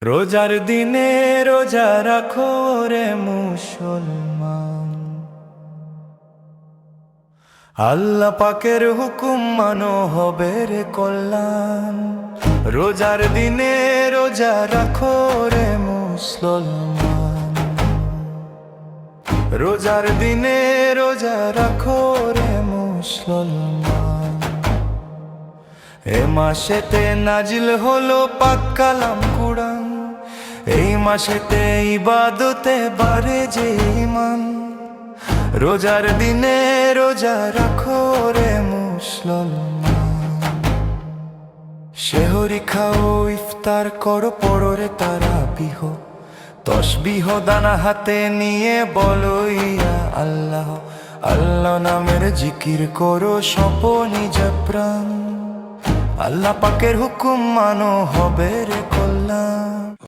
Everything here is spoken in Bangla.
রোজার দিনে রোজা রাখো রে মুসলমান, আল্লাহ পাকের হুকুম মানো হবে রে কল্যাণ। রোজার দিনে রোজা রাখো রে মুসলমান, রোজার দিনে রোজা রাখো রে মুসলমান। এ মাসেতে নাজিল হলো পাক কালাম কুরআন, এই মাসেতে ইবাদতে বাড়ে যে ঈমান। রোজার দিনে রোজা রাখো রে মুসলমান, সেহরি খাও ইফতার করো পড়ো রে তারাবিহ, তসবিহ দানা হাতে নিয়ে বলো ইয়া আল্লাহ। আল্লাহ নামের জিকির করো স্বপনি প্রাণ, আল্লাহ পাকের হুকুম মানো হবে রে কল্যাণ।